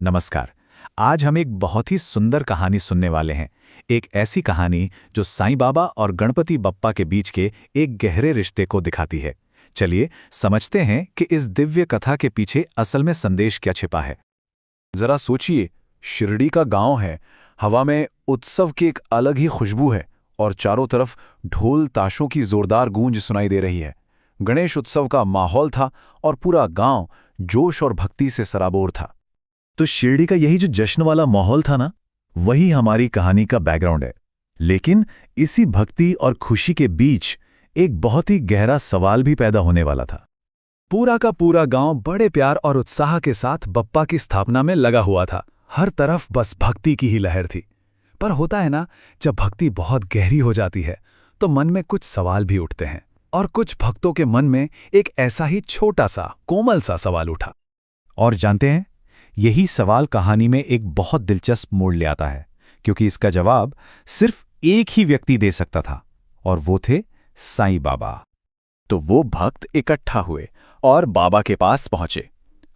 नमस्कार। आज हम एक बहुत ही सुंदर कहानी सुनने वाले हैं। एक ऐसी कहानी जो साईं बाबा और गणपति बप्पा के बीच के एक गहरे रिश्ते को दिखाती है। चलिए समझते हैं कि इस दिव्य कथा के पीछे असल में संदेश क्या छिपा है। जरा सोचिए, शिरडी का गांव है, हवा में उत्सव की एक अलग ही खुशबू है और चारों तरफ ढोल ताशों की जोरदार गूंज सुनाई दे रही है। गणेश उत्सव का माहौल था और पूरा गांव जोश और भक्ति से सराबोर था। तो शिरडी का यही जो जश्न वाला माहौल था ना, वही हमारी कहानी का बैकग्राउंड है। लेकिन इसी भक्ति और खुशी के बीच एक बहुत ही गहरा सवाल भी पैदा होने वाला था। पूरा का पूरा गांव बड़े प्यार और उत्साह के साथ बप्पा की स्थापना में लगा हुआ था। हर तरफ बस भक्ति की ही लहर थी। पर होता है ना, जब भक्ति बहुत गहरी हो जाती है तो मन में कुछ सवाल भी उठते हैं। और कुछ भक्तों के मन में एक ऐसा ही छोटा सा कोमल सा सवाल उठा। और जानते हैं, यही सवाल कहानी में एक बहुत दिलचस्प मोड़ ले आता है, क्योंकि इसका जवाब सिर्फ एक ही व्यक्ति दे सकता था, और वो थे साईं बाबा। तो वो भक्त इकट्ठा हुए और बाबा के पास पहुंचे।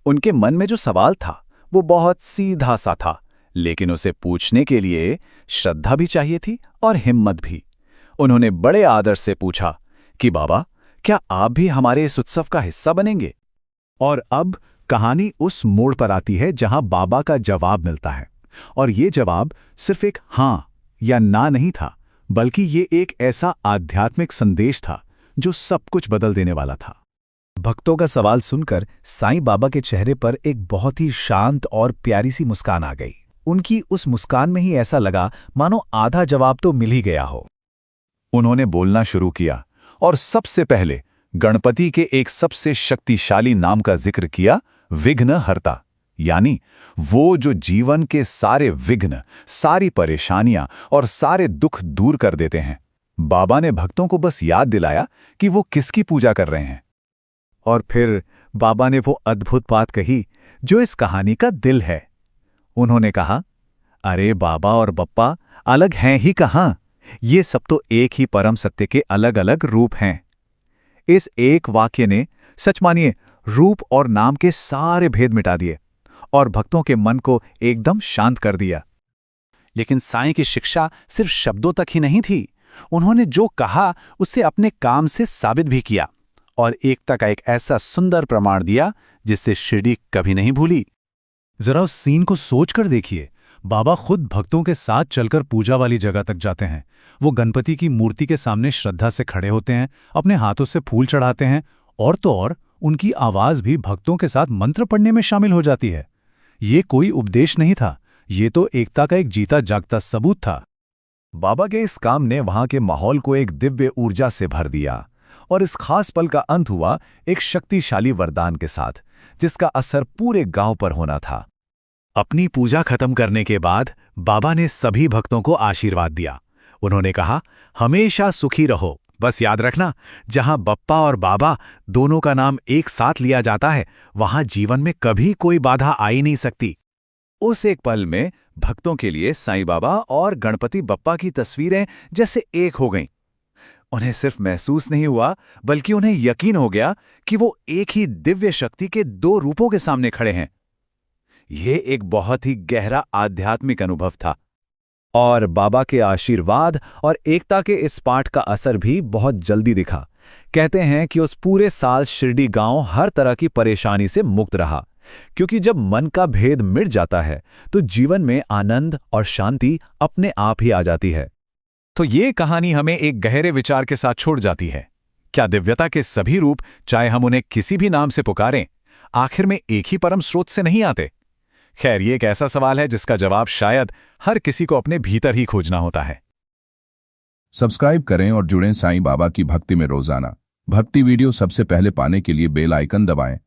उनके मन में जो सवाल था वो बहुत सीधा सा था, लेकिन उसे पूछने के लिए श्रद्धा भी चाहिए थी और हिम्मत भी। उन्होंने बड़े आदर से पूछा कि बाबा, क्या आप भी हमारे इस उत्सव का हिस्सा बनेंगे? और अब कहानी उस मोड़ पर आती है जहां बाबा का जवाब मिलता है। और ये जवाब सिर्फ एक हां या ना नहीं था, बल्कि ये एक ऐसा आध्यात्मिक संदेश था जो सब कुछ बदल देने वाला था। भक्तों का सवाल सुनकर साईं बाबा के चेहरे पर एक बहुत ही शांत और प्यारी सी मुस्कान आ गई। उनकी उस मुस्कान में ही ऐसा लगा मानो आधा जवाब तो मिल ही गया हो। उन्होंने बोलना शुरू किया और सबसे पहले गणपति के एक सबसे शक्तिशाली नाम का जिक्र किया, विघ्नहर्ता। यानी वो जो जीवन के सारे विघ्न, सारी परेशानियां और सारे दुख दूर कर देते हैं। बाबा ने भक्तों को बस याद दिलाया कि वो किसकी पूजा कर रहे हैं। और फिर बाबा ने वो अद्भुत बात कही जो इस कहानी का दिल है। उन्होंने कहा, अरे बाबा और बप्पा अलग हैं ही कहां, ये सब तो एक ही परम सत्य के अलग अलग रूप हैं। इस एक वाक्य ने, सच मानिए, रूप और नाम के सारे भेद मिटा दिए और भक्तों के मन को एकदम शांत कर दिया। लेकिन साईं की शिक्षा सिर्फ शब्दों तक ही नहीं थी। उन्होंने जो कहा उसे अपने काम से साबित भी किया और एकता का एक ऐसा सुंदर प्रमाण दिया जिससे शिरडी कभी नहीं भूली। जरा उस सीन को सोच कर देखिए। बाबा खुद भक्तों के साथ चलकर पूजा वाली जगह तक जाते हैं। वो गणपति की मूर्ति के सामने श्रद्धा से खड़े होते हैं, अपने हाथों से फूल चढ़ाते हैं, और तो और उनकी आवाज भी भक्तों के साथ मंत्र पढ़ने में शामिल हो जाती है। ये कोई उपदेश नहीं था, ये तो एकता का एक जीता जागता सबूत था। बाबा के इस काम ने वहां के माहौल को एक दिव्य ऊर्जा से भर दिया, और इस खास पल का अंत हुआ एक शक्तिशाली वरदान के साथ, जिसका असर पूरे गांव पर होना था। अपनी पूजा खत्म करने के बाद बाबा ने सभी भक्तों को आशीर्वाद दिया। उन्होंने कहा, हमेशा सुखी रहो। बस याद रखना, जहां बप्पा और बाबा दोनों का नाम एक साथ लिया जाता है, वहां जीवन में कभी कोई बाधा आ ही नहीं सकती। उस एक पल में भक्तों के लिए साईं बाबा और गणपति बप्पा की तस्वीरें जैसे एक हो गईं। उन्हें सिर्फ महसूस नहीं हुआ, बल्कि उन्हें यकीन हो गया कि वो एक ही दिव्य शक्ति के दो रूपों के सामने खड़े हैं। यह एक बहुत ही गहरा आध्यात्मिक अनुभव था। और बाबा के आशीर्वाद और एकता के इस पाठ का असर भी बहुत जल्दी दिखा। कहते हैं कि उस पूरे साल शिरडी गांव हर तरह की परेशानी से मुक्त रहा, क्योंकि जब मन का भेद मिट जाता है तो जीवन में आनंद और शांति अपने आप ही आ जाती है। तो ये कहानी हमें एक गहरे विचार के साथ छोड़ जाती है। क्या दिव्यता के सभी रूप, चाहे हम उन्हें किसी भी नाम से पुकारें, आखिर में एक ही परम स्रोत से नहीं आते? खैर, ये एक ऐसा सवाल है जिसका जवाब शायद हर किसी को अपने भीतर ही खोजना होता है। सब्सक्राइब करें और जुड़ें साईं बाबा की भक्ति में रोजाना। भक्ति वीडियो सबसे पहले पाने के लिए बेल आइकन दबाएं।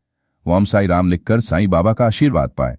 ओम साई राम लिखकर साईं बाबा का आशीर्वाद पाएं।